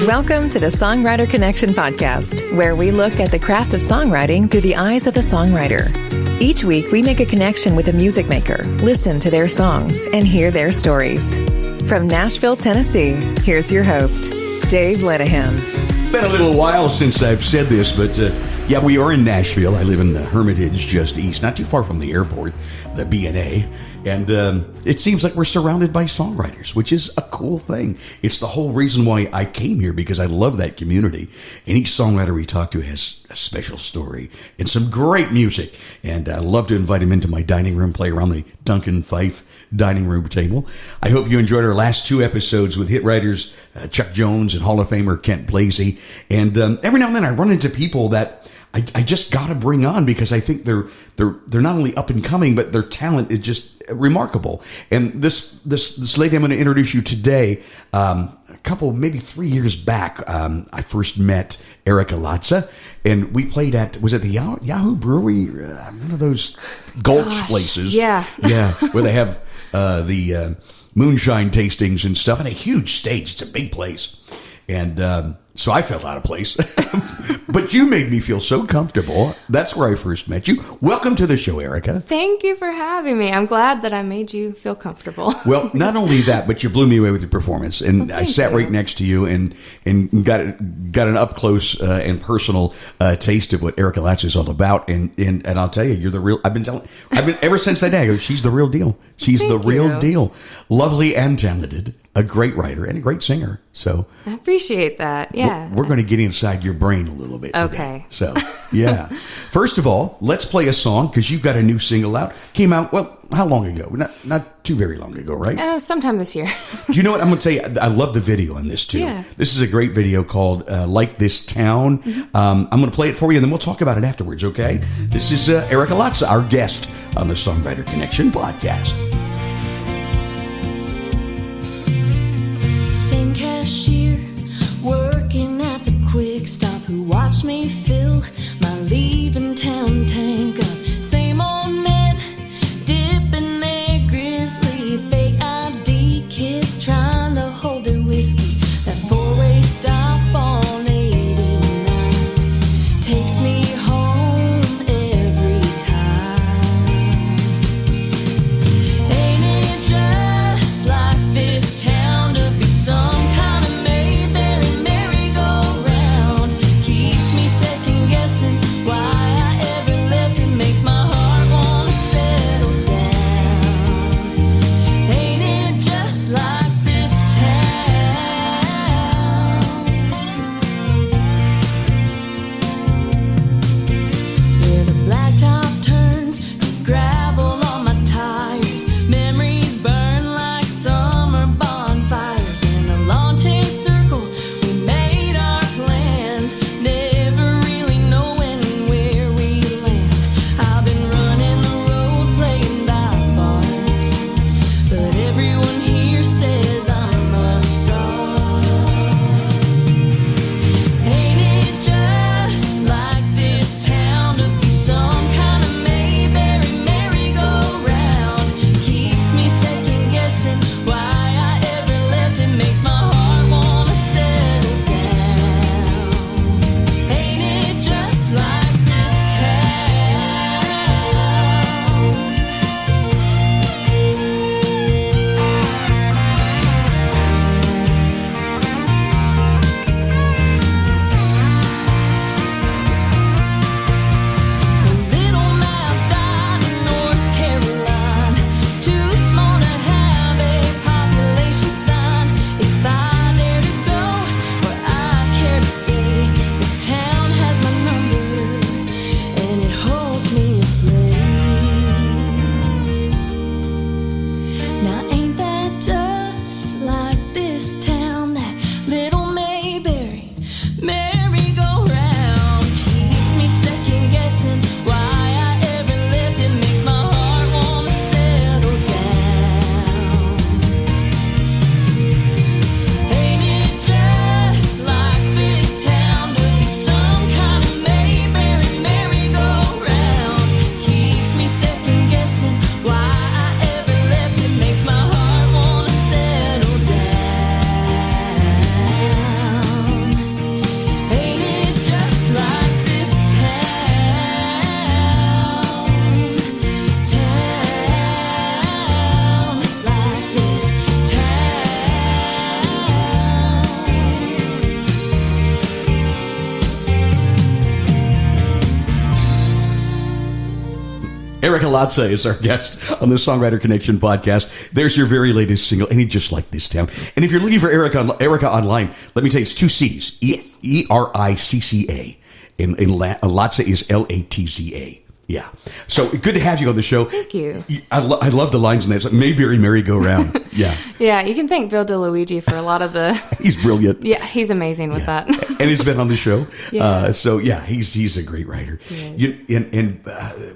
Welcome to the Songwriter Connection podcast, where we look at the craft of songwriting through the eyes of the songwriter. Each week, we make a connection with a music maker, listen to their songs, and hear their stories. From Nashville, Tennessee, here's your host, Dave Lenihan. Been a little while since I've said this, but yeah, we are in Nashville. I live in the Hermitage, just east, not too far from the airport, the B&A. And it seems like we're surrounded by songwriters, which is a cool thing. It's the whole reason why I came here, because I love that community. And each songwriter we talk to has a special story and some great music. And I love to invite him into my dining room, play around the Duncan Fife dining room table. I hope you enjoyed our last two episodes with hit writers Chuck Jones and Hall of Famer Kent Blasey. And every now and then I run into people that I just got to bring on, because I think they're not only up and coming, but their talent is just remarkable. And this lady I'm going to introduce you today, a couple, maybe 3 years back, I first met Ericca Latza, and we played was it the Yahoo Brewery? One of those Gulch places. Yeah. Yeah, where they have the moonshine tastings and stuff, and a huge stage. It's a big place. And so I felt out of place. But you made me feel so comfortable. That's where I first met you. Welcome to the show, Ericca. Thank you for having me. I'm glad that I made you feel comfortable. Well, not only that, but you blew me away with your performance. And I sat right next to you and got an up close and personal taste of what Ericca Latza is all about. And I'll tell you, you're the real. I've been ever since that day. I go, she's the real deal. She's the real deal. Lovely and talented. A great writer and a great singer. So I appreciate that. Yeah. We're going to get inside your brain a little bit. Okay. Today. So, yeah. First of all, let's play a song, because you've got a new single out. Came out, well, how long ago? Not too very long ago, right? Sometime this year. Do you know what? I'm going to tell you, I love the video on this, too. Yeah. This is a great video called Like This Town. Mm-hmm. I'm going to play it for you, and then we'll talk about it afterwards, okay? This is Ericca Latza, our guest on the Songwriter Connection podcast. Same cashier working at the quick stop who watched me fill my leaving town tank up. Same old men dipping their grizzly fake ID kids trying to hold their whiskey. That four-way stop on 89 takes me home every time. Ericca Latza is our guest on the Songwriter Connection podcast. There's your very latest single, Ain't Just Like This Town. And if you're looking for Ericca online, let me tell you, it's two C's. Yes. Ericca. And Latza is Latza. Yeah. So good to have you on the show. Thank you. I love the lines in that. It's like Mayberry Merry-Go-Round. Yeah. Yeah, you can thank Bill DeLuigi for a lot of the... He's brilliant. Yeah, he's amazing with that. And he's been on the show. Yeah. So yeah, he's a great writer. Yeah.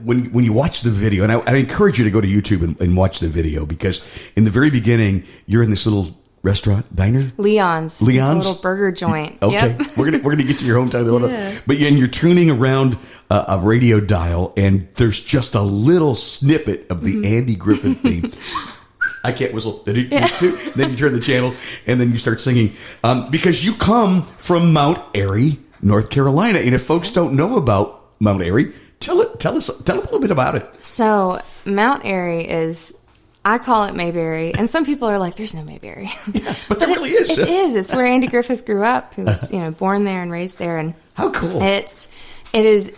When you watch the video, and I encourage you to go to YouTube and watch the video, because in the very beginning, you're in this little restaurant, diner? Leon's. It's a little burger joint. Okay. Yep. We're gonna get to your hometown. Yeah. But and you're tuning around a radio dial, and there's just a little snippet of the Andy Griffith theme. I can't whistle. Then you turn the channel, and then you start singing. Because you come from Mount Airy, North Carolina. And if folks don't know about Mount Airy, tell them a little bit about it. So Mount Airy is... I call it Mayberry, and some people are like, "There's no Mayberry," Yeah, but there really is. It is. It's where Andy Griffith grew up. He was, born there and raised there, and how cool! It is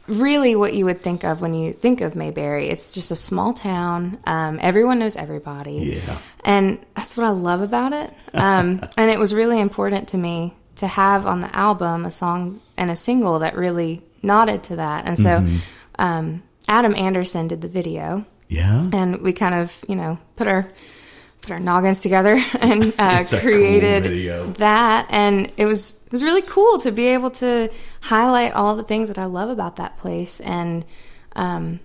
really what you would think of when you think of Mayberry. It's just a small town. Everyone knows everybody. Yeah, and that's what I love about it. And it was really important to me to have on the album a song and a single that really nodded to that. And so, Adam Anderson did the video. Yeah. And we kind of, put our noggins together and created cool that. And it was really cool to be able to highlight all the things that I love about that place and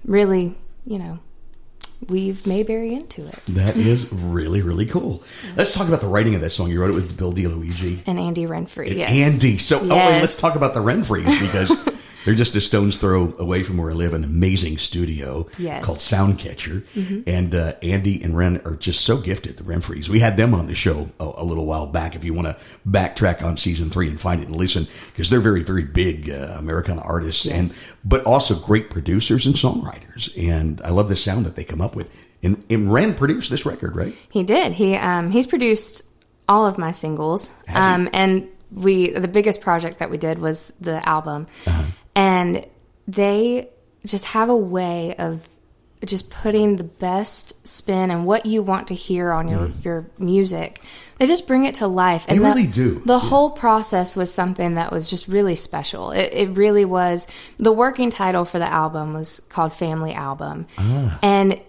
really, weave Mayberry into it. That is really, really cool. Let's talk about the writing of that song. You wrote it with Bill DeLuigi. And Andy Renfrey, yes. Andy. So, yes. Let's talk about the Renfreys, because they're just a stone's throw away from where I live, an amazing studio called Soundcatcher. And Andy and Ren are just so gifted, the Renfreys. We had them on the show a little while back, if you want to backtrack on season 3 and find it and listen, because they're very, very big Americana artists, but also great producers and songwriters. And I love the sound that they come up with. And Ren produced this record, right? He did. He's produced all of my singles. And the biggest project that we did was the album. And they just have a way of just putting the best spin and what you want to hear on your music. They just bring it to life. And they really do. The whole process was something that was just really special. It really was. The working title for the album was called Family Album. And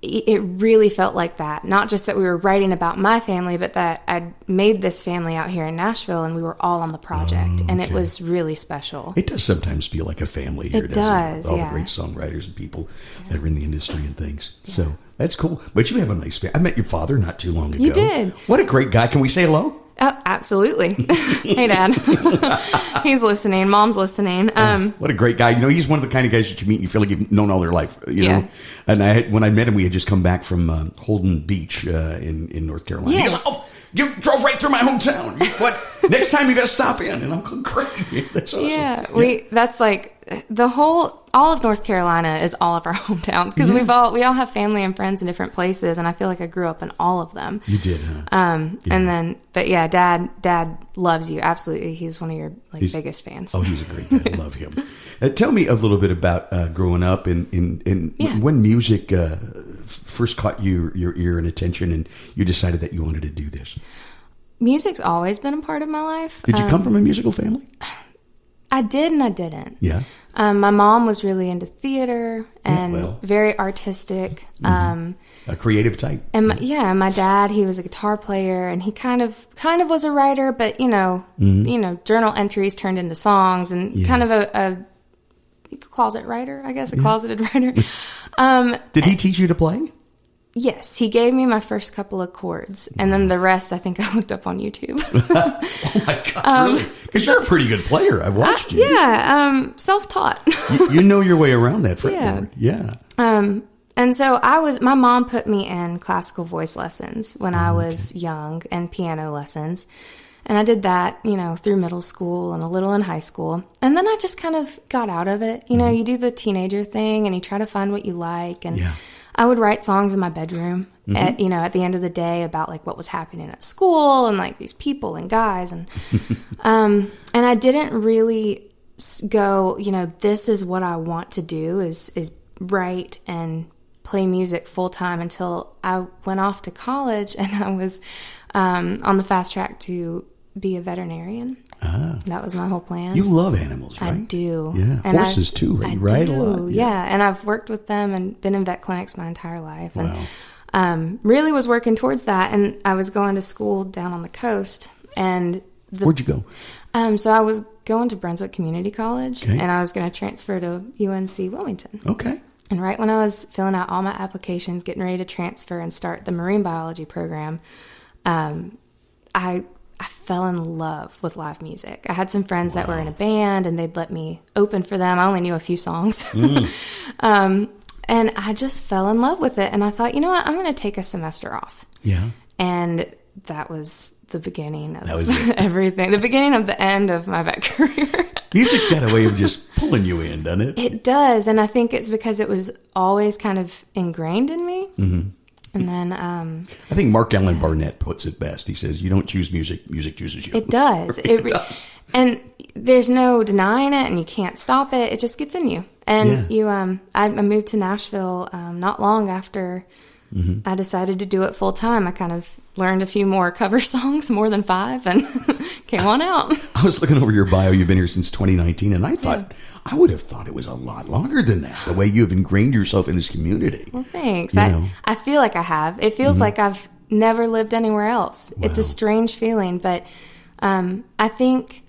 it really felt like that. Not just that we were writing about my family, but that I'd made this family out here in Nashville, and we were all on the project, and it was really special. It does sometimes feel like a family here, it doesn't does, it? All the great songwriters and people that are in the industry and things. So that's cool. But you have a nice family. I met your father not too long ago. You did. What a great guy. Can we say hello? Oh, absolutely. Hey, Dad. He's listening. Mom's listening. What a great guy. He's one of the kind of guys that you meet and you feel like you've known all their life. You know? And when I met him, we had just come back from Holden Beach in North Carolina. Yes. He goes, "Oh, you drove right through my hometown. What? Next time you got to stop in." And I'm going, "Great. That's awesome." Yeah. That's like all of North Carolina is all of our hometowns, because we all have family and friends in different places, and I feel like I grew up in all of them. You did, huh? And then, but yeah, Dad loves you. Absolutely. He's one of your biggest fans. Oh, he's a great guy. I love him. Tell me a little bit about growing up and when music first caught your ear and attention, and you decided that you wanted to do this. Music's always been a part of my life. Did you come from a musical family? I did and I didn't. Yeah. My mom was really into theater and very artistic. A creative type. And my dad, he was a guitar player, and he kind of was a writer, but journal entries turned into songs, and kind of a closet writer, I guess, a closeted writer. Did he teach you to play? Yes, he gave me my first couple of chords, and then the rest I think I looked up on YouTube. Oh my gosh, really? Because you're a pretty good player. I've watched you. Yeah, self-taught. you know your way around that fretboard. Yeah. And so my mom put me in classical voice lessons when I was young, and piano lessons. And I did that, through middle school and a little in high school. And then I just kind of got out of it. You do the teenager thing, and you try to find what you like. And I would write songs in my bedroom at the end of the day about like what was happening at school and like these people and guys. And, and I didn't really go, this is what I want to do is write and play music full time until I went off to college, and I was on the fast track to be a veterinarian. That was my whole plan. You love animals, right? I do. Yeah, and horses too, right? I do. A lot. Yeah, and I've worked with them and been in vet clinics my entire life. Wow. And really was working towards that. And I was going to school down on the coast. And where'd you go? So I was going to Brunswick Community College, Okay. and I was going to transfer to UNC Wilmington. Okay. And right when I was filling out all my applications, getting ready to transfer and start the marine biology program, I fell in love with live music. I had some friends that were in a band, and they'd let me open for them. I only knew a few songs. And I just fell in love with it. And I thought, you know what? I'm going to take a semester off. Yeah. And that was the beginning of it. everything. The beginning of the end of my vet career. Music's got a way of just pulling you in, doesn't it? It does. And I think it's because it was always kind of ingrained in me. Mm-hmm. And then I think Mark Allen Barnett puts it best. He says, you don't choose music, music chooses you. It does. It does. And there's no denying it, and you can't stop it. It just gets in you. And I moved to Nashville not long after I decided to do it full time. I kind of learned a few more cover songs, more than 5, and came on out. I was looking over your bio. You've been here since 2019, and I thought, I would have thought it was a lot longer than that, the way you've ingrained yourself in this community. Well, thanks. You know. I feel like I have. It feels like I've never lived anywhere else. Wow. It's a strange feeling, but I think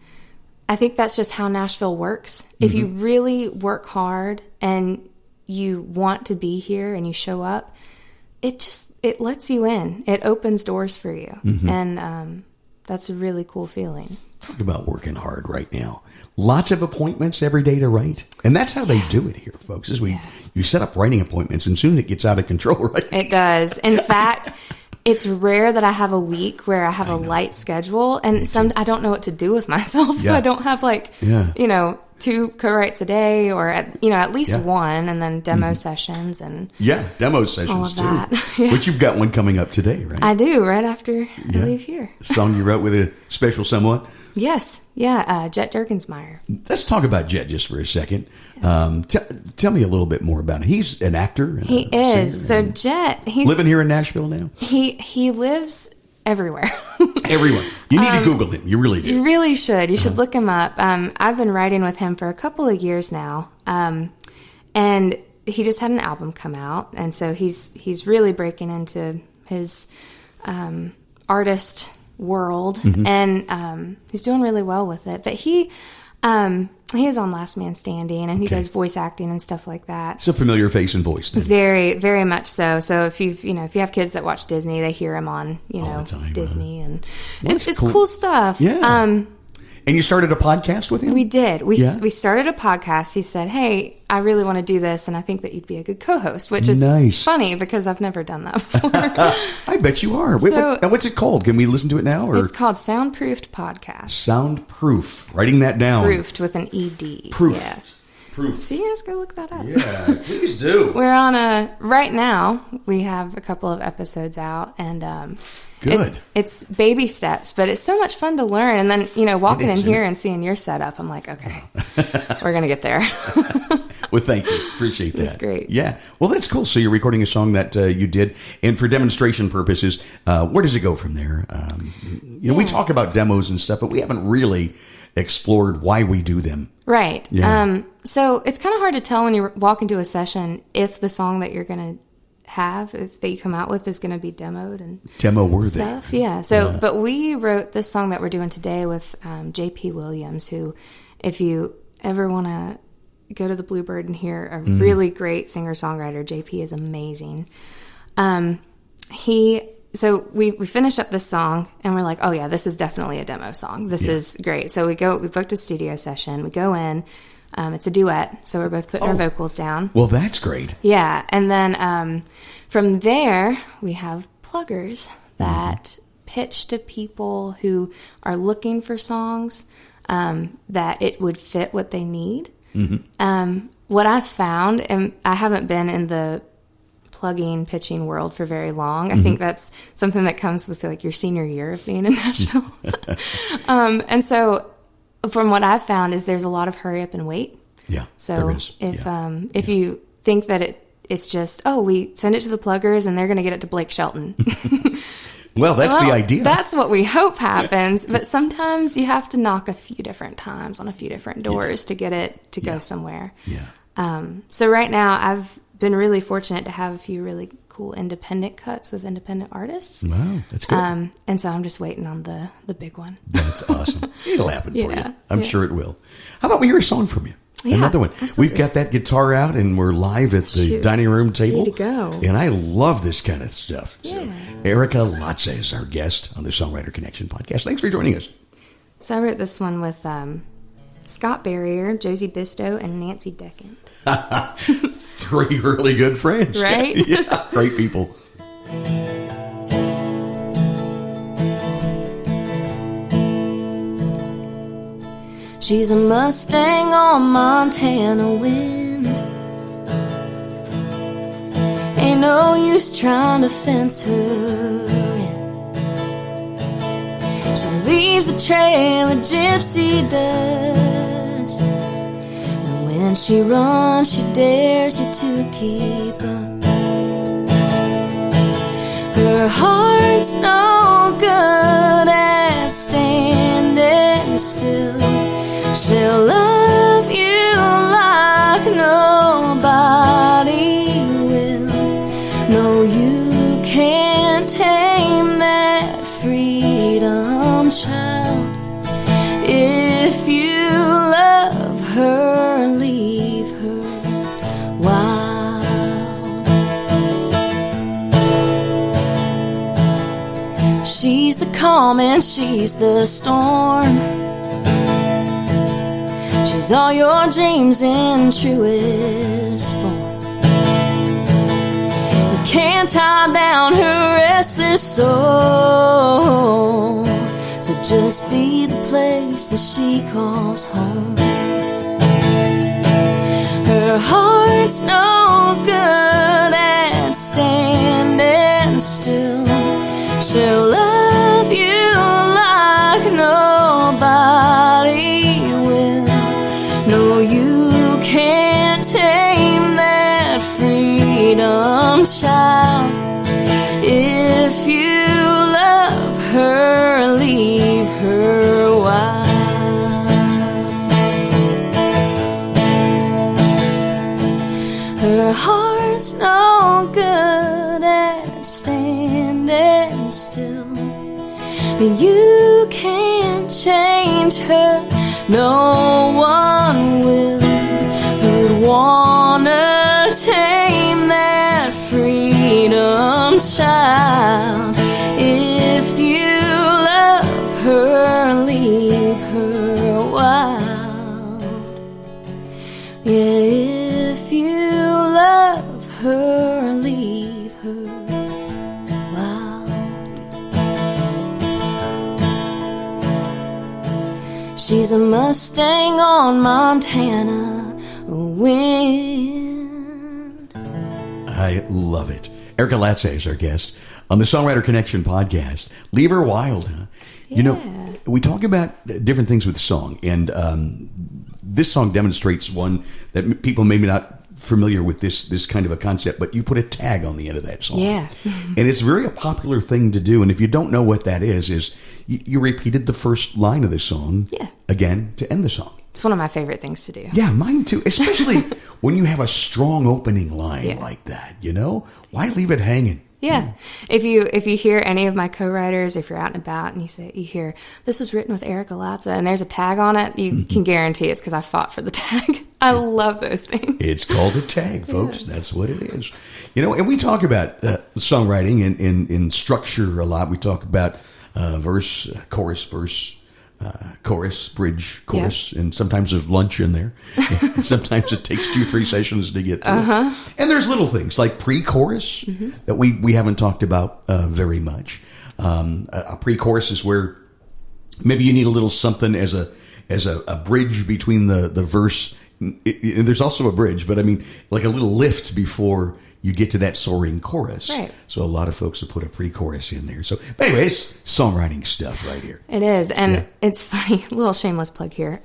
that's just how Nashville works. If you really work hard and you want to be here and you show up, it lets you in. It opens doors for you. And that's a really cool feeling. Talk about working hard right now. Lots of appointments every day to write. And that's how they do it here, folks, is you set up writing appointments, and soon it gets out of control, right? It does. In fact, it's rare that I have a week where I have a light schedule, and I don't know what to do with myself. Yeah. I don't have 2 co-writes a day, or at least one, and then demo sessions and demo sessions all of too. that. Which you've got one coming up today, right? I do, right after I leave here. A song you wrote with a special someone? Yes, yeah, Jet Durkinsmeyer. Let's talk about Jet just for a second. Tell me a little bit more about him. He's an actor. And he is. So Jet, he's living here in Nashville now. He lives everywhere. Everywhere. You need to Google him. You really do. You really should. You should look him up. I've been writing with him for a couple of years now, and he just had an album come out, and so he's really breaking into his artist world, and he's doing really well with it. But he is on Last Man Standing, and he does voice acting and stuff like that. It's a familiar face and voice. Then. Very, very much so. So if you have kids that watch Disney, they hear him on all the time, Disney, and well, it's cool stuff. Yeah. And you started a podcast with him? We did. We started a podcast. He said, "Hey, I really want to do this, and I think that you'd be a good co-host," which is funny because I've never done that before. I bet you are. Now, what's it called? Can we listen to it now? Or? It's called Soundproofed Podcast. Soundproof. Writing that down. Proofed with an ED. Proof. Yeah. Proof. So you guys go look that up. Yeah, please do. We're on right now, we have a couple of episodes out, and good. It's baby steps, but it's so much fun to learn. And then, walking in here and seeing your setup, I'm like, okay, we're going to get there. Well, thank you. Appreciate that. That's great. Yeah. Well, that's cool. So you're recording a song that you did. And for demonstration purposes, where does it go from there? We talk about demos and stuff, but we haven't really explored why we do them. Right. Yeah. So it's kind of hard to tell when you walk into a session if the song that you're going to have, if that you come out with, is going to be demoed and demo worthy stuff. Yeah. So, but we wrote this song that we're doing today with J.P. Williams, who, if you ever want to go to the Bluebird and hear a really great singer-songwriter, J.P. is amazing. So we finished up this song and we're like, oh yeah, this is definitely a demo song. This is great. So we booked a studio session. We go in. It's a duet, so we're both putting our vocals down. Well, that's great. Yeah, and then from there, we have pluggers that pitch to people who are looking for songs that it would fit what they need. What I've found, and I haven't been in the plugging, pitching world for very long. I think that's something that comes with your senior year of being in Nashville. And so from what I've found is there's a lot of hurry up and wait. Yeah. So if you think that it's just, we send it to the pluggers and they're going to get it to Blake Shelton. Well, that's the idea. That's what we hope happens. But sometimes you have to knock a few different times on a few different doors to get it to go somewhere. Yeah. So right now I've been really fortunate to have a few really cool independent cuts with independent artists. Wow, that's good. And so I'm just waiting on the big one. That's awesome. It'll happen for Yeah, you. I'm sure it will. How about we hear a song from you? Yeah, Another one. absolutely. We've got that guitar out, and we're live at the dining room table. Way to go. And I love this kind of stuff. Yeah. So, Ericca Latza is our guest on the Songwriter Connection podcast. Thanks for joining us. So I wrote this one with Scott Barrier, Josie Bisto, and Nancy Decken. 3 really good friends. Right? Yeah, great people. She's a Mustang on Montana wind. Ain't no use trying to fence her in. She leaves a trail of gypsy dust, and when she runs, she dares you to keep up. Her heart's no good at standing still. She'll love you like nobody will. No, you can't tame that freedom, child. If you love her, leave her wild. She's the calm and she's the storm. She's all your dreams in truest form. You can't tie down her restless soul. So just be the place that she calls home. Her heart's no good at standing still. She'll love you like nobody will. No, you can't tame that freedom, child. If you love her, leave her wild. Her heart's no good at standing still. You can't change her. No one will who'd wanna tame that freedom, child. If you love her, leave her wild. Yeah, if you love her, leave her wild. She's a Mustang on Montana wind. I love it. Ericca Latza is our guest on the Songwriter Connection podcast. Leave her wild, huh? Yeah. You know, we talk about different things with song, and this song demonstrates one that people may be not familiar with this kind of a concept, but you put a tag on the end of that song. Yeah. And it's very a popular thing to do. And if you don't know what that is you repeated the first line of the song again to end the song. It's one of my favorite things to do. Yeah, mine too. Especially when you have a strong opening line like that, you know? Why leave it hanging? Yeah. If you hear any of my co-writers, if you're out and about and you hear, this was written with Ericca Latza and there's a tag on it, you can guarantee it's because I fought for the tag. I love those things. It's called a tag, folks. Yeah. That's what it is. You know, and we talk about songwriting in structure a lot. We talk about verse, chorus, bridge, chorus, and sometimes there's lunch in there. Sometimes it takes 2-3 sessions to get to it. And there's little things like pre-chorus that we haven't talked about very much. A pre-chorus is where maybe you need a little something as a bridge between the verse. There's also a bridge, but I mean like a little lift before you get to that soaring chorus. Right. So a lot of folks have put a pre-chorus in there. So anyways, songwriting stuff right here. It is. And it's funny, a little shameless plug here.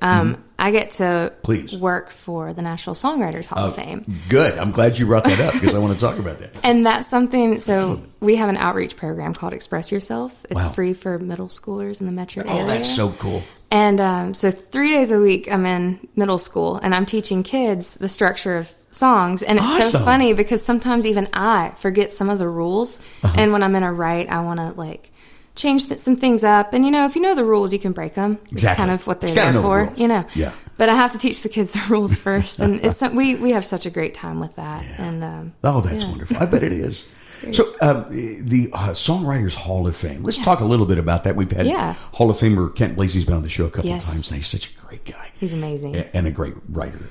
I get to work for the Nashville Songwriters Hall of Fame. Good. I'm glad you brought that up because I want to talk about that. And that's something, so we have an outreach program called Express Yourself. It's free for middle schoolers in the metro area. Oh, that's so cool. And so 3 days a week I'm in middle school and I'm teaching kids the structure of songs. And it's so funny because sometimes even I forget some of the rules. And when I'm in a write, I want to like change some things up. And, you know, if you know the rules, you can break them. It's kind of what they're there for, you know. Yeah. But I have to teach the kids the rules first. And it's we have such a great time with that. Yeah. And that's wonderful. I bet it is. So the Songwriters Hall of Fame. Let's talk a little bit about that. We've had Hall of Famer Kent Blasey's been on the show a couple of times. And he's such a great guy. He's amazing. And a great writer.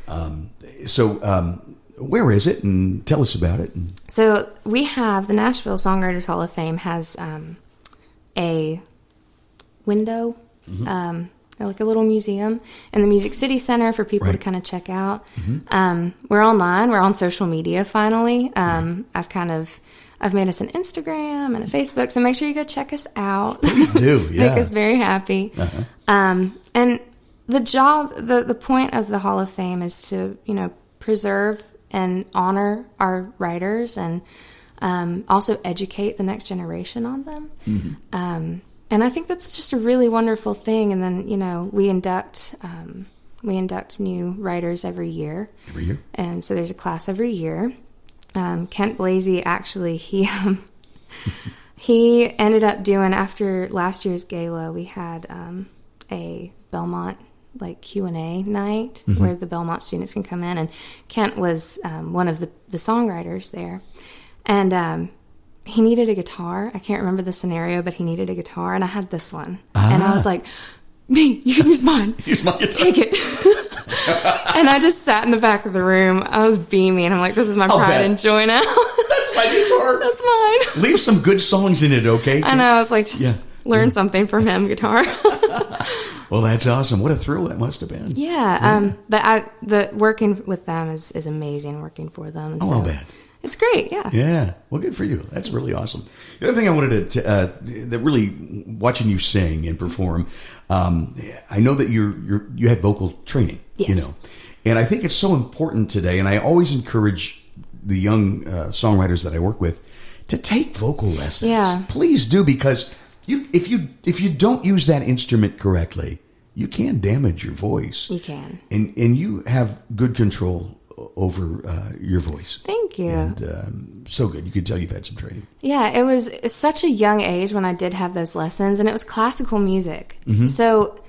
Where is it? And tell us about it. So we have the Nashville Songwriters Hall of Fame has a window, like a little museum in the Music City Center for people to kind of check out. We're online. We're on social media finally. I've made us an Instagram and a Facebook, so make sure you go check us out. Please do, yeah. Make us very happy. And the point of the Hall of Fame is to, you know, preserve and honor our writers and also educate the next generation on them. And I think that's just a really wonderful thing. And then, you know, we induct new writers every year. And so there's a class every year. Kent Blasey, actually, he ended up doing, after last year's gala, we had a Belmont like Q&A night where the Belmont students can come in, and Kent was one of the songwriters there, and he needed a guitar. I can't remember the scenario, but he needed a guitar, and I had this one, and I was like, "Me, you can use mine. Use my guitar. Take it." And I just sat in the back of the room. I was beaming. I'm like, "This is my pride and joy now." That's my guitar. That's mine. Leave some good songs in it, okay? I know. I was like, just learn something from him, guitar. Well, that's awesome. What a thrill that must have been. Yeah. But working with them is amazing, working for them. And I'll bet. It's great, yeah. Yeah. Well, good for you. That's really awesome. The other thing I wanted to that really watching you sing and perform, I know that you had vocal training, you know, and I think it's so important today. And I always encourage the young songwriters that I work with to take vocal lessons. Yeah. Please do, because if you don't use that instrument correctly, you can damage your voice. You can. And you have good control over your voice. Thank you. And so good. You could tell you've had some training. Yeah, it was such a young age when I did have those lessons, and it was classical music. So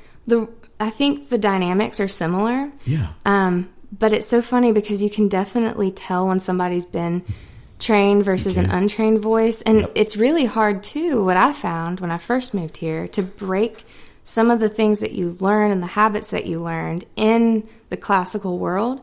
I think the dynamics are similar. Yeah. But it's so funny because you can definitely tell when somebody's been trained versus an untrained voice. And it's really hard too, what I found when I first moved here, to break some of the things that you learn and the habits that you learned in the classical world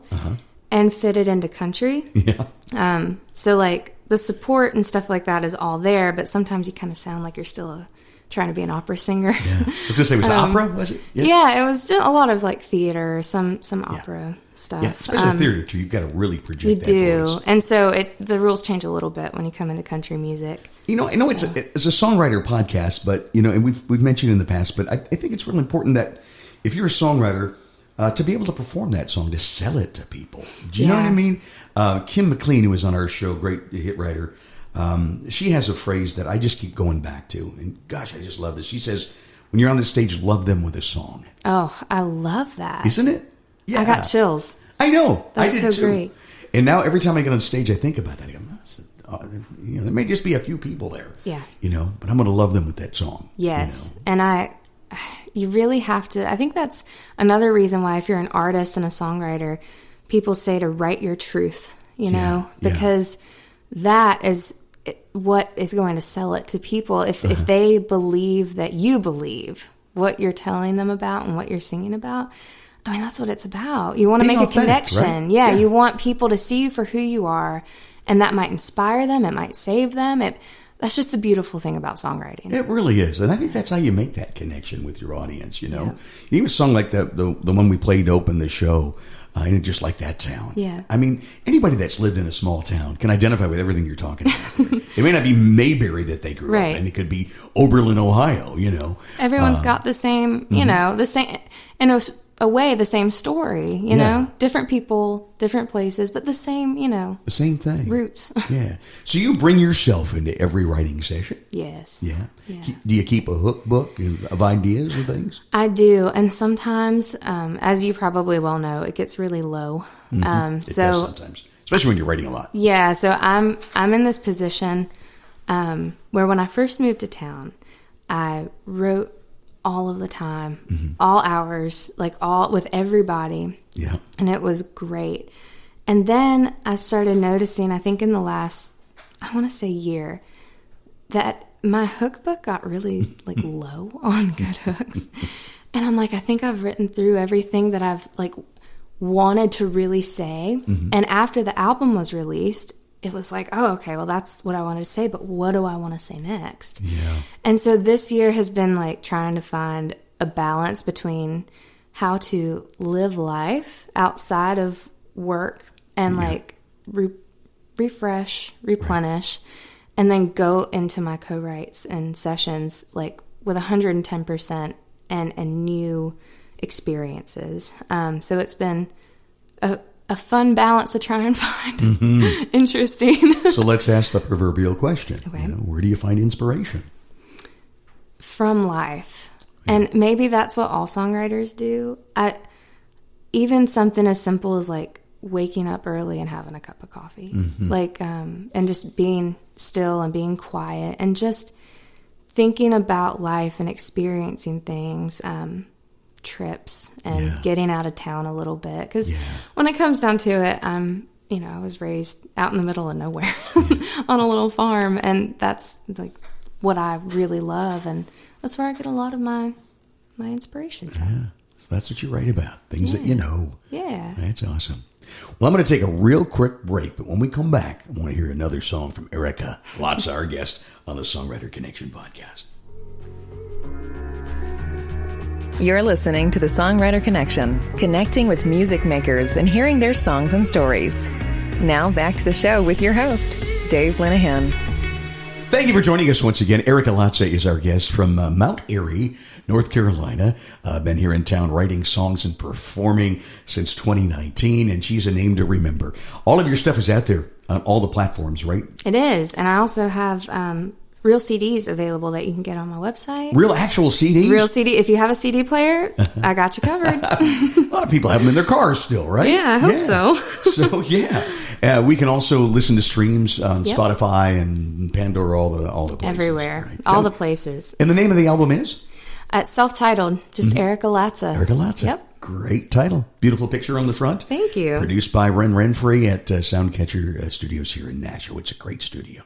and fit it into country. Yeah. So like the support and stuff like that is all there, but sometimes you kind of sound like you're still trying to be an opera singer. Yeah. I was going to say, was it opera? Was it? Yeah, it was just a lot of like theater, some opera stuff. Yeah, especially theater too. You've got to really project you that do. voice. And so the rules change a little bit when you come into country music. You know, I know it's a songwriter podcast, but you know, and we've mentioned in the past, but I think it's really important that if you're a songwriter, to be able to perform that song, to sell it to people. Do you know what I mean? Kim McLean, who was on our show, great hit writer, she has a phrase that I just keep going back to. And gosh, I just love this. She says, when you're on the stage, love them with a song. Oh, I love that. Isn't it? Yeah. I got chills. I know. That's I did so too. great. And now every time I get on stage, I think about that. I go, you know, there may just be a few people there. Yeah. You know, but I'm going to love them with that song. Yes. You know? And you really have to, I think that's another reason why if you're an artist and a songwriter, people say to write your truth, you know, because that is what is going to sell it to people. If they believe that you believe what you're telling them about and what you're singing about, I mean, that's what it's about. You want to make a connection. Right? Yeah, you want people to see you for who you are, and that might inspire them. It might save them. That's just the beautiful thing about songwriting. It really is. And I think that's how you make that connection with your audience, you know. Even a song like the one we played to open the show, And just like that town. Yeah. I mean, anybody that's lived in a small town can identify with everything you're talking about. It may not be Mayberry that they grew up in. It could be Oberlin, Ohio, Everyone's got the same, the same, in a way, the same story, you know? Different people, different places, but the same, the same thing. Roots. Yeah. So you bring yourself into every writing session? Yes. Yeah. Yeah. Do you keep a hook book of ideas and things? I do. And sometimes, as you probably well know, it gets really low. It does sometimes, especially when you're writing a lot. Yeah. So I'm in this position where when I first moved to town, I wrote all of the time, all hours, all with everybody. Yeah. And it was great. And then I started noticing, I think in the last, I want to say year, that my hook book got really low on good hooks. And I'm like, I think I've written through everything that I've wanted to really say. And after the album was released, it was like, oh, okay, well, that's what I wanted to say, but what do I want to say next? Yeah. And so this year has been trying to find a balance between how to live life outside of work and refresh, replenish, and then go into my co-writes and sessions with 110% and new experiences. So it's been a fun balance to try and find. Interesting. So let's ask the proverbial question. Okay. Where do you find inspiration? From life. And maybe that's what all songwriters do. Even something as simple as waking up early and having a cup of coffee. And just being still and being quiet and just thinking about life and experiencing things. Trips and getting out of town a little bit, because when it comes down to it, I was raised out in the middle of nowhere on a little farm, and that's what I really love, and that's where I get a lot of my inspiration from. Yeah, so that's what you write about, things that you know. Yeah, that's awesome. Well, I'm going to take a real quick break, but when we come back, I want to hear another song from Ericca Latza, our guest on the Songwriter Connection podcast. You're listening to the Songwriter Connection, connecting with music makers and hearing their songs and stories. Now back to the show with your host, Dave Linehan. Thank you for joining us once again. Ericca Latza is our guest from Mount Airy, North Carolina. Been here in town writing songs and performing since 2019, and she's a name to remember. All of your stuff is out there on all the platforms, right? It is, and I also have real CDs available that you can get on my website. Real actual CDs? Real CD. If you have a CD player, I got you covered. A lot of people have them in their cars still, right? Yeah, I hope so. So, we can also listen to streams on Spotify and Pandora, all the places. Everywhere. Right? All the places. And the name of the album is? It's self-titled. Just Ericca Latza. Ericca Latza. Yep. Great title. Beautiful picture on the front. Thank you. Produced by Ren Renfrey at Soundcatcher Studios here in Nashville. It's a great studio.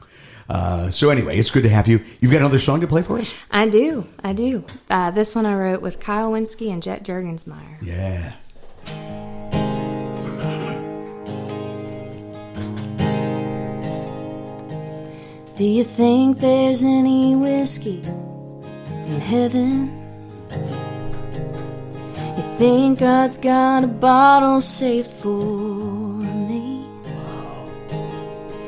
So anyway, it's good to have you. You've got another song to play for us? I do. This one I wrote with Kyle Winsky and Jet Jurgensmeyer. Yeah. Do you think there's any whiskey in heaven? You think God's got a bottle saved for me?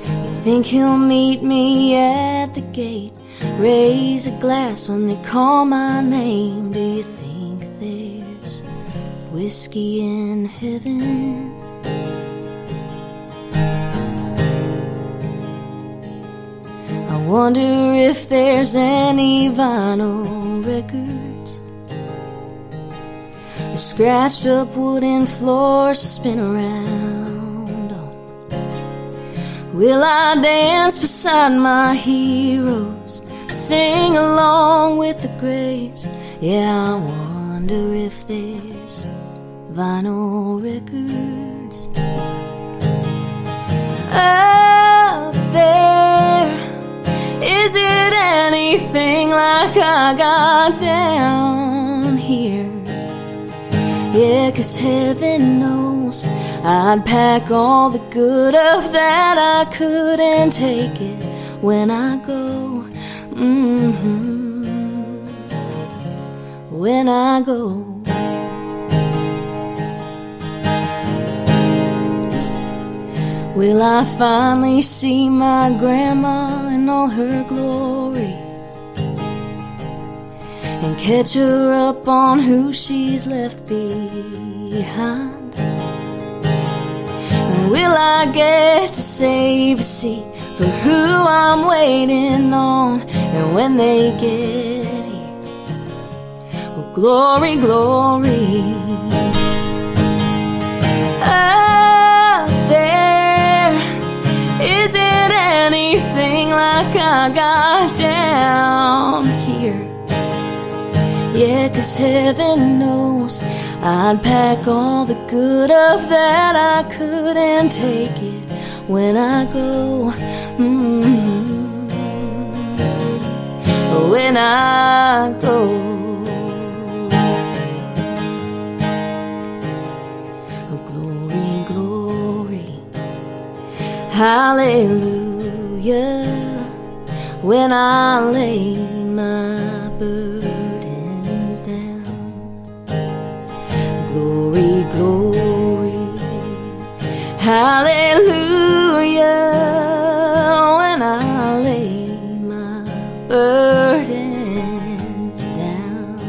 You think he'll meet me at the gate, raise a glass when they call my name? Do you think there's whiskey in heaven? I wonder if there's any vinyl records or scratched up wooden floors to spin around on. Will I dance beside my heroes, sing along with the greats? Yeah, I wonder if there's vinyl records out there. Is it anything like I got down here? Yeah, 'cause heaven knows I'd pack all the good of that I couldn't take it when I go. When I go. Will I finally see my grandma in all her glory and catch her up on who she's left behind? And will I get to save a seat for who I'm waiting on? And when they get here, well, glory, glory. Up there isn't anything like I got down here. Yeah, 'cause heaven knows I'd pack all the good of that I could and take it when I go. When I go. Oh, glory, glory, hallelujah. When I lay my burdens down. Glory, glory, hallelujah. When I lay my burdens down.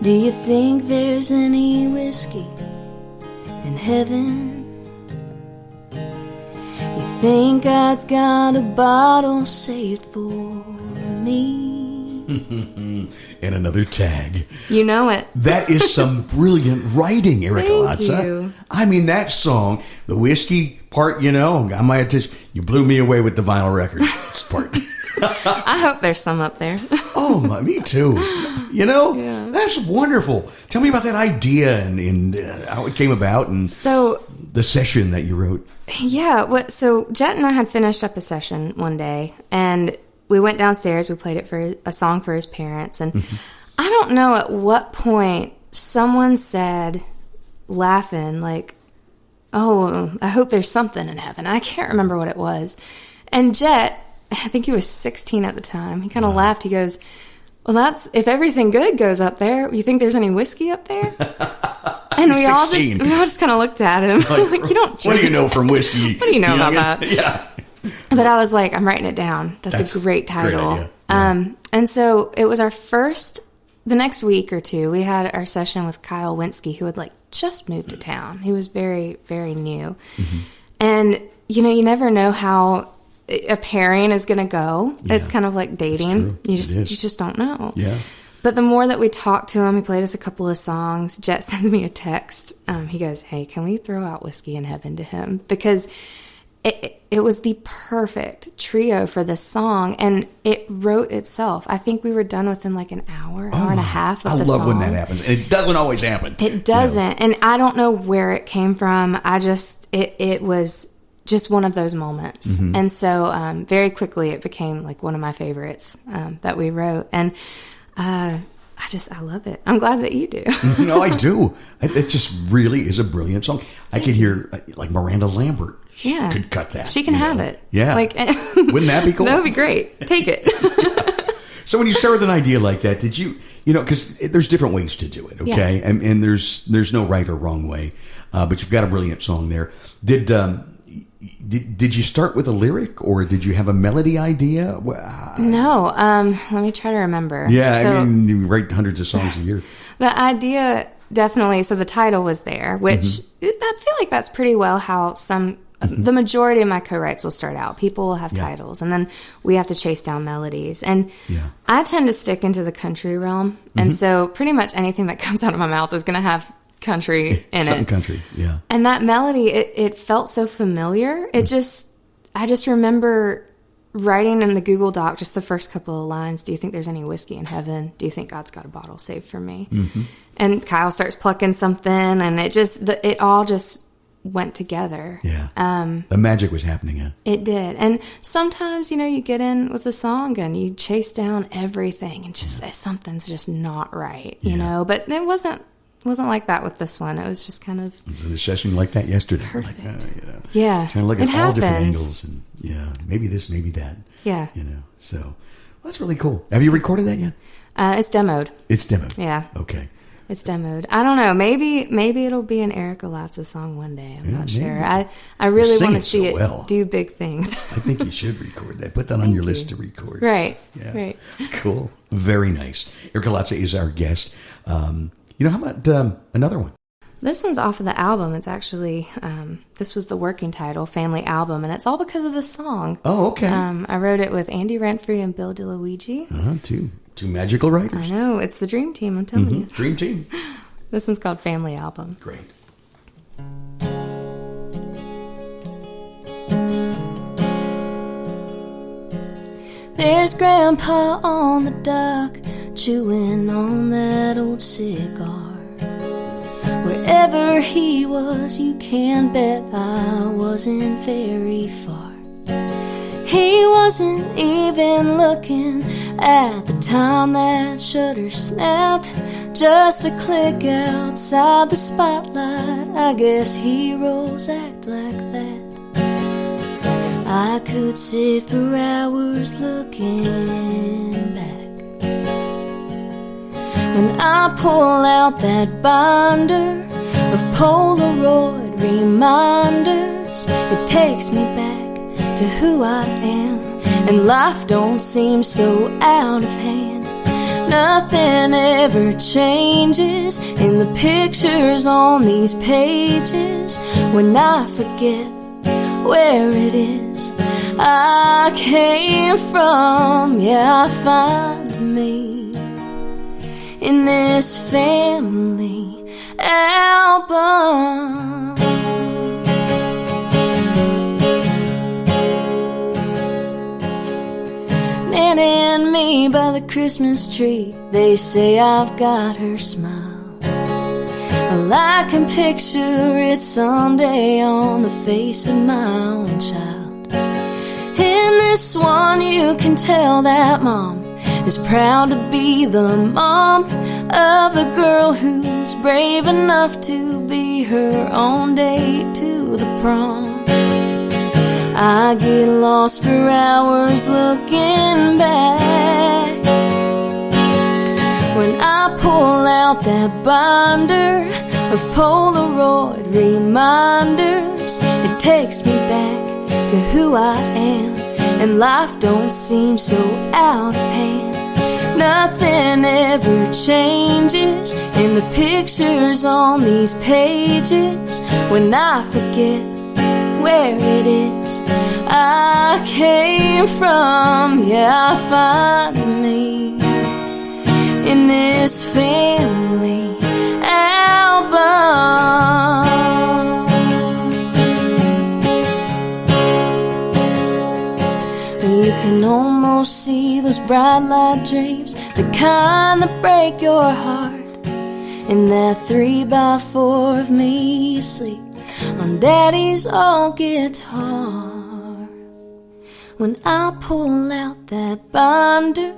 Do you think there's any whiskey in heaven? You think God's got a bottle saved for me? And another tag. You know it. That is some brilliant writing, Ericca Latza. Thank you. I mean, that song, the whiskey part, got my attention. You blew me away with the vinyl record part. I hope there's some up there. Oh, me too. Yeah. That's wonderful. Tell me about that idea and how it came about and So, the session that you wrote. yeah, so Jet and I had finished up a session one day, and we went downstairs. We played it for a song for his parents, and I don't know at what point someone said, laughing, like, "Oh, I hope there's something in heaven." I can't remember what it was. And Jet, I think he was 16 at the time, he kind of laughed. He goes, "Well, that's if everything good goes up there. You think there's any whiskey up there?" And we all just kind of looked at him like, "You don't. What do you know from whiskey? What do you know about that?" Yeah. But I was like, I'm writing it down. That's a great title. Great idea. Yeah. And so it was the next week or two, we had our session with Kyle Winsky, who had just moved to town. He was very, very new. Mm-hmm. And, you never know how a pairing is going to go. Yeah. It's kind of like dating. You just don't know. Yeah. But the more that we talked to him, he played us a couple of songs. Jet sends me a text. He goes, "Hey, can we throw out Whiskey in Heaven to him?" Because it was the perfect trio for this song, and it wrote itself. I think we were done within an hour and a half of the song. I love when that happens, and it doesn't always happen. It doesn't, and I don't know where it came from. It was just one of those moments, and so very quickly it became one of my favorites that we wrote, and I love it. I'm glad that you do. No, I do. It just really is a brilliant song. I could hear Miranda Lambert. Yeah. Could cut that. She can have it. Yeah. Wouldn't that be cool? That would be great. Take it. So when you start with an idea like that, did you because there's different ways to do it, okay? Yeah. And there's no right or wrong way, but you've got a brilliant song there. Did you start with a lyric, or did you have a melody idea? No. Let me try to remember. Yeah, so, you write hundreds of songs a year. The idea definitely. So the title was there, which I feel like that's pretty well how the majority of my co-writes will start out. People will have titles, and then we have to chase down melodies. And I tend to stick into the country realm, and so pretty much anything that comes out of my mouth is going to have country in Something it. Country, yeah. And that melody, it felt so familiar. I just remember writing in the Google Doc just the first couple of lines. Do you think there's any whiskey in heaven? Do you think God's got a bottle saved for me? And Kyle starts plucking something, and it all just went together. Yeah. The magic was happening. Yeah. It did. And sometimes, you get in with a song and you chase down everything and just something's just not right, you know, but it wasn't like that with this one. It was just kind of... It was in a session like that yesterday. Perfect. Trying to look at all different angles and maybe this, maybe that. Yeah. So that's really cool. Have you recorded that yet? It's demoed. It's demoed. Yeah. Okay. It's demoed. I don't know. Maybe it'll be an Ericca Latza song one day. I'm not sure. I really want to see it do big things. I think you should record that. Put that on your list to record. Right. Yeah. Right. Cool. Very nice. Ericca Latza is our guest. How about another one? This one's off of the album. It's actually, this was the working title, Family Album, and it's all because of the song. Oh, okay. I wrote it with Andy Renfrey and Bill DeLuigi. Two magical writers. I know. It's the dream team, I'm telling you. Dream team. This one's called Family Album. Great. There's Grandpa on the dock, chewing on that old cigar. Wherever he was, you can bet I wasn't very far. He wasn't even looking at the time that shutter snapped. Just a click outside the spotlight. I guess heroes act like that. I could sit for hours looking back. When I pull out that binder of Polaroid reminders, it takes me back to who I am, and life don't seem so out of hand. Nothing ever changes in the pictures on these pages. When I forget where it is I came from, yeah, I find me in this family album. Nan and me by the Christmas tree, they say I've got her smile. Well, I can picture it someday on the face of my own child. In this one you can tell that mom is proud to be the mom of the girl who's brave enough to be her own date to the prom. I get lost for hours looking back. When I pull out that binder of Polaroid reminders, it takes me back to who I am, and life don't seem so out of hand. Nothing ever changes in the pictures on these pages. When I forget where it is I came from, yeah, I find me in this family album. You can almost see those bright light dreams, the kind that break your heart, in that 3x4 of me asleep on Daddy's old guitar. When I pull out that binder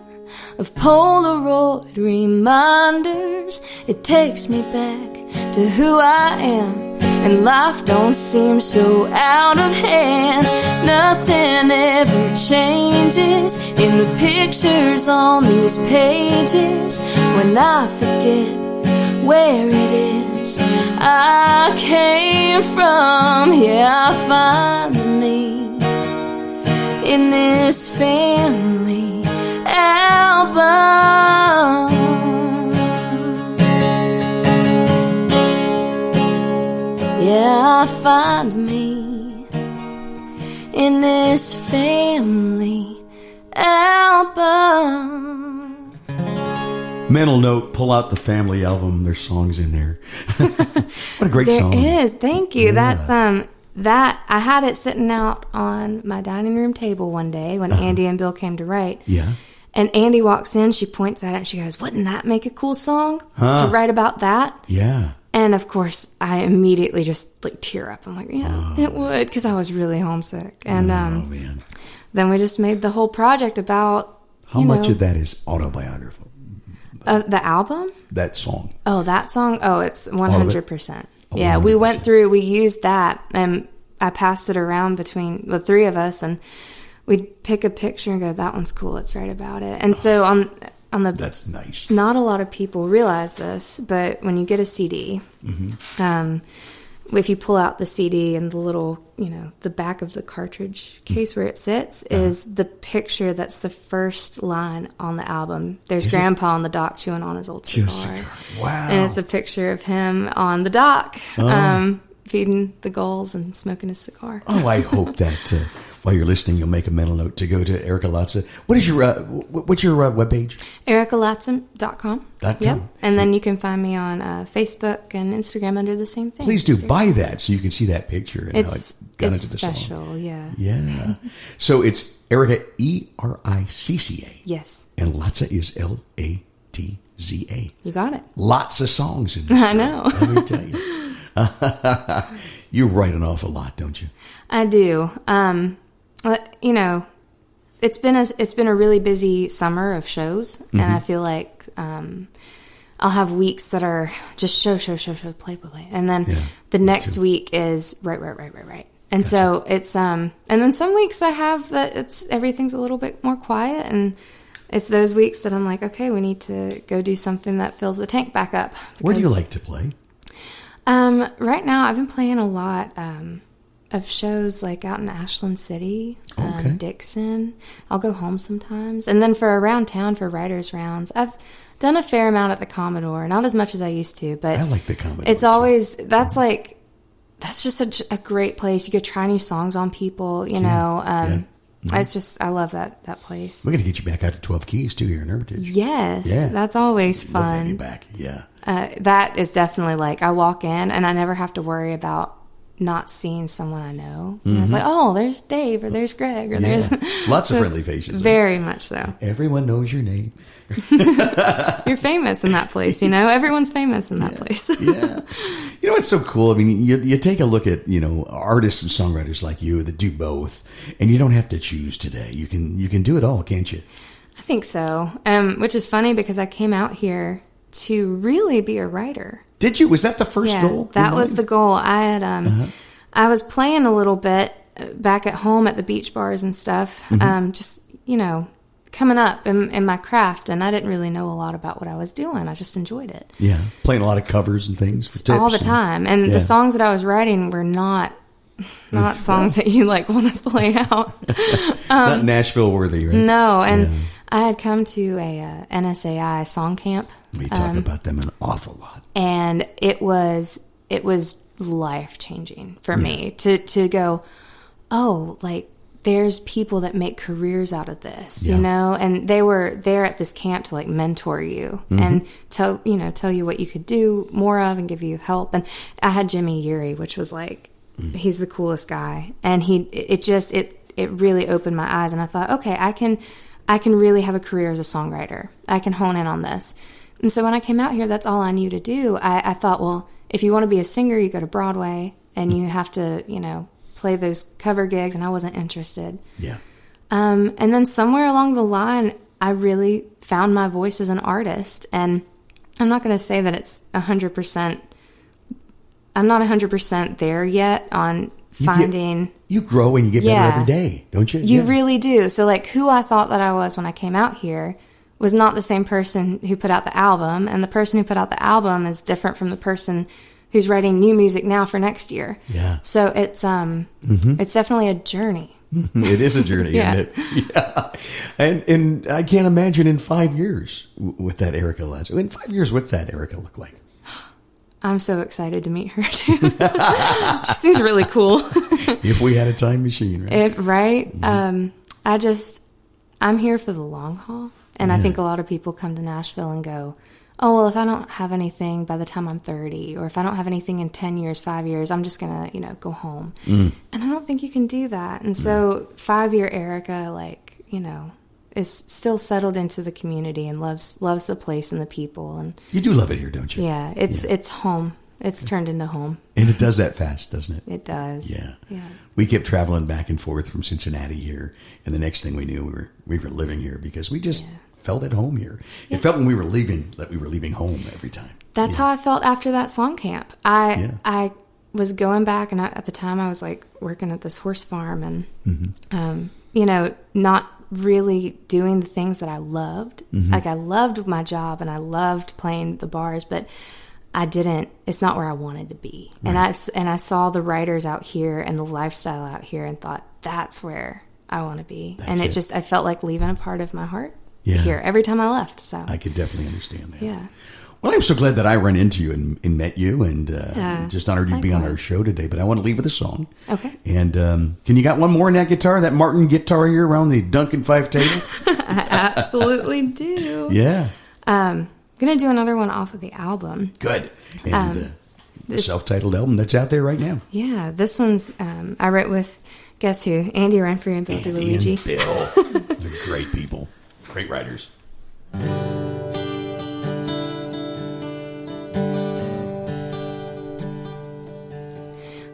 of Polaroid reminders, it takes me back to who I am, and life don't seem so out of hand. Nothing ever changes in the pictures on these pages. When I forget where it is I came from, yeah, I find me in this family album. Yeah, I find me in this family album. Mental note, pull out the family album. There's songs in there. What a great song. There is. Thank you. Yeah. That's that I had it sitting out on my dining room table one day when Andy and Bill came to write. Yeah. And Andy walks in, she points at it, and she goes, "Wouldn't that make a cool song to write about that?" Yeah. And of course, I immediately just tear up. I'm like, yeah, it would, because I was really homesick. And man. then we just made the whole project about How much of that is autobiographical? The album? That song. Oh, that song? Oh, it's 100%. Yeah, 100%. we went through, we used that, and I passed it around between the three of us, and we'd pick a picture and go, that one's cool, let's write about it. And so That's nice. Not a lot of people realize this, but when you get a CD, if you pull out the CD and the little, the back of the cartridge case where it sits is the picture that's the first line on the album. There's Grandpa on the dock chewing on his old cigar. Wow. And it's a picture of him on the dock, feeding the gulls and smoking his cigar. Oh, I hope that while you're listening, you'll make a mental note to go to Ericca Latza. What's your webpage? EriccaLatza.com. Yep. And then you can find me on Facebook and Instagram under the same thing. Please do buy that so you can see that picture and how it got into the special, song. yeah. Yeah. So it's Ericca, Ericca. Yes. And Latza is Latza. You got it. Lots of songs in this. I know. Let me tell you. You write an awful lot, don't you? I do. It's been a really busy summer of shows, and I feel like I'll have weeks that are just show, play, and then the next week is write. And so it's and then some weeks I have that everything's a little bit more quiet, and it's those weeks that I'm like, okay, we need to go do something that fills the tank back up. Where do you like to play? Right now I've been playing a lot of shows like out in Ashland City, Dixon. I'll go home sometimes. And then for around town for writers' rounds, I've done a fair amount at the Commodore. Not as much as I used to, but I like the Commodore. It's always, that's just a great place. You could try new songs on people, It's just, I love that place. We're going to get you back out to 12 Keys too here in Hermitage. Yes. Yeah. That's always fun. Love to have you back. Yeah. That is definitely like, I walk in and I never have to worry about not seeing someone I know. And I was like, oh, there's Dave or there's Greg or there's lots of friendly faces. Very much so. Everyone knows your name. You're famous in that place, Everyone's famous in that place. Yeah. It's so cool. I mean, you take a look at, artists and songwriters like you that do both, and you don't have to choose today. You can do it all, can't you? I think so. Which is funny because I came out here to really be a writer. Did you? Was that the first goal? That was the goal. I had I was playing a little bit back at home at the beach bars and stuff. Just coming up in my craft, and I didn't really know a lot about what I was doing. I just enjoyed it. Yeah, playing a lot of covers and things all the time. And the songs that I was writing were not songs that you want to play out. Not Nashville worthy, right? No, and I had come to a NSAI song camp. We talk about them an awful lot. And it was life-changing for me to go, oh, there's people that make careers out of this, and they were there at this camp to mentor you and tell you what you could do more of and give you help. And I had Jimmy Urey, which was he's the coolest guy. And it really opened my eyes. And I thought, okay, I can really have a career as a songwriter. I can hone in on this. And so when I came out here, that's all I knew to do. I thought, well, if you want to be a singer, you go to Broadway and you have to, play those cover gigs. And I wasn't interested. Yeah. And then somewhere along the line, I really found my voice as an artist. And I'm not going to say that it's 100%. I'm not 100% there yet on finding. You grow and you get better every day, don't you? You really do. So who I thought that I was when I came out here was not the same person who put out the album, and the person who put out the album is different from the person who's writing new music now for next year. Yeah. So it's definitely a journey. It is a journey, isn't it? Yeah. And I can't imagine in 5 years with that Ericca Latza. In 5 years, what's that Ericca look like? I'm so excited to meet her too. She seems really cool. If we had a time machine, right? Right. I'm here for the long haul. And I think a lot of people come to Nashville and go, oh, well, if I don't have anything by the time I'm 30, or if I don't have anything in 10 years, 5 years, I'm just going to, go home. And I don't think you can do that. And so 5-year Ericca, is still settled into the community and loves the place and the people. And you do love it here, don't you? Yeah, it's home. It's turned into home. And it does that fast, doesn't it? It does. Yeah. We kept traveling back and forth from Cincinnati here, and the next thing we knew, we were living here because we just felt at home here. It felt when we were leaving that we were leaving home every time. That's how I felt after that song camp. I was going back, and at the time I was working at this horse farm, and not really doing the things that I loved. Like I loved my job and I loved playing the bars, but it's not where I wanted to be. Right. And I saw the writers out here and the lifestyle out here and thought, that's where I want to be. And I felt like leaving a part of my heart here every time I left. So I could definitely understand that. Yeah. Well, I'm so glad that I ran into you and met you, and just honored you to be on our show today. But I want to leave with a song. Okay. And can you got one more in that guitar, that Martin guitar here around the Duncan 5 table? I absolutely do. Yeah. I'm going to do another one off of the album. Good. And the self-titled album that's out there right now. Yeah. This one's, I wrote with, guess who? Andy Renfrey and Bill DeLuigi. And Bill. They're great people. Great writers.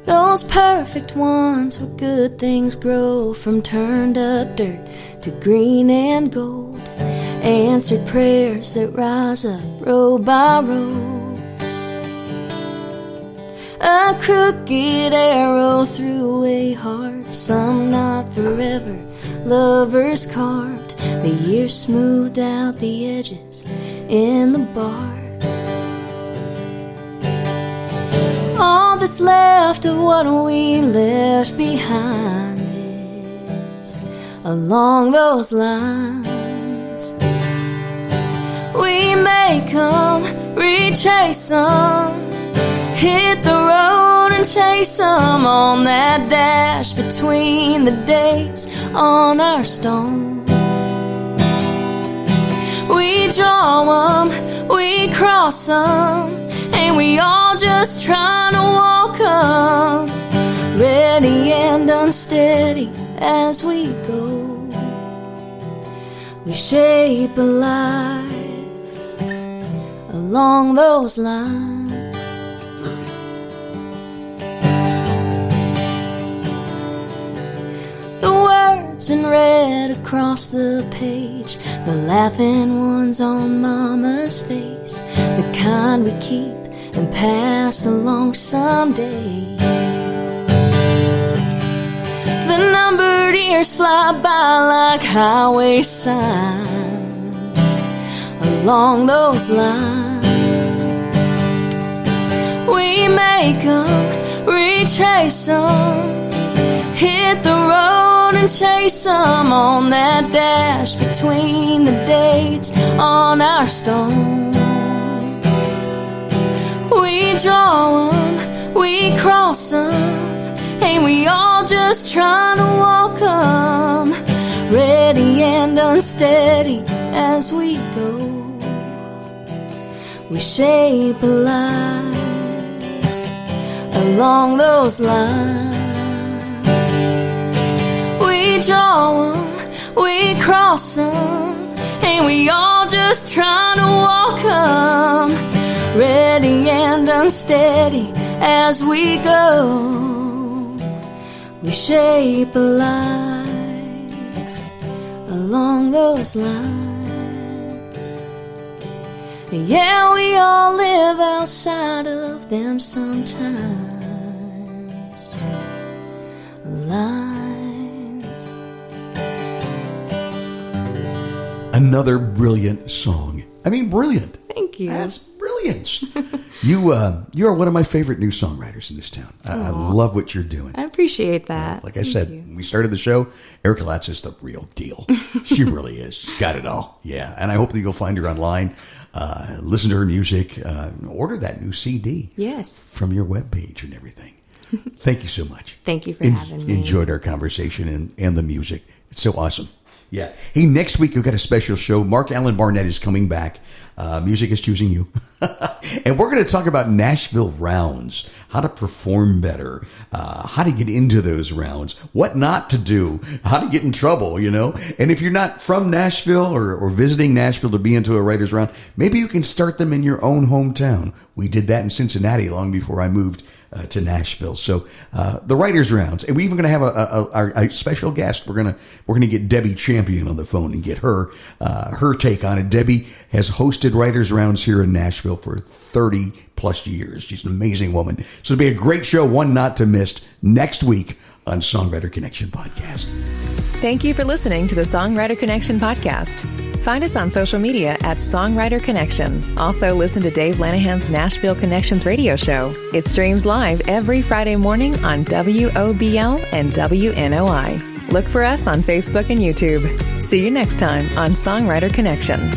Those perfect ones where good things grow, from turned up dirt to green and gold. Answered prayers that rise up row by row. A crooked arrow through a heart, some not forever, lovers carved. The years smoothed out the edges in the bark. All that's left of what we left behind is along those lines. We make them, retrace them, hit the road and chase them on that dash between the dates on our stone. We draw them, we cross them, and we all just trying to walk up, ready and unsteady as we go. We shape a life along those lines. The words in red across the page, the laughing ones on Mama's face, the kind we keep and pass along someday. The numbered years fly by like highway signs along those lines. We make them, retrace them, hit the road and chase them on that dash between the dates on our stone. We draw them, we cross them, and we all just trying to walk them, ready and unsteady as we go. We shape a life along those lines. We draw them, we cross them, and we all just trying to walk them, ready and unsteady as we go. We shape a life along those lines. Yeah, we all live outside of them sometimes. Lines. Another brilliant song. I mean, brilliant. Thank you. That's brilliance. You are one of my favorite new songwriters in this town. I love what you're doing. I appreciate that. Like I said, when we started the show, Ericca Latza is the real deal. She really is. She's got it all. Yeah. And I hope that you'll find her online, listen to her music, order that new CD. Yes. From your webpage and everything. Thank you so much. Thank you for having me. Enjoyed our conversation and the music. It's so awesome. Yeah. Hey, next week we've got a special show. Mark Allen Barnett is coming back. Music is choosing you. And we're going to talk about Nashville rounds, how to perform better, how to get into those rounds, what not to do, how to get in trouble, you know. And if you're not from Nashville or visiting Nashville to be into a writer's round, maybe you can start them in your own hometown. We did that in Cincinnati long before I moved to Nashville. So the writers' rounds, and we're even going to have a special guest. We're gonna get Debbie Champion on the phone and get her take on it. Debbie has hosted writers' rounds here in Nashville for 30 plus years. She's an amazing woman. So it'll be a great show, one not to miss, next week on Songwriter Connection Podcast. Thank you for listening to the Songwriter Connection podcast. Find us on social media at Songwriter Connection. Also, listen to Dave Lanahan's Nashville Connections radio show. It streams live every Friday morning on WOBL and WNOI. Look for us on Facebook and YouTube. See you next time on Songwriter Connection.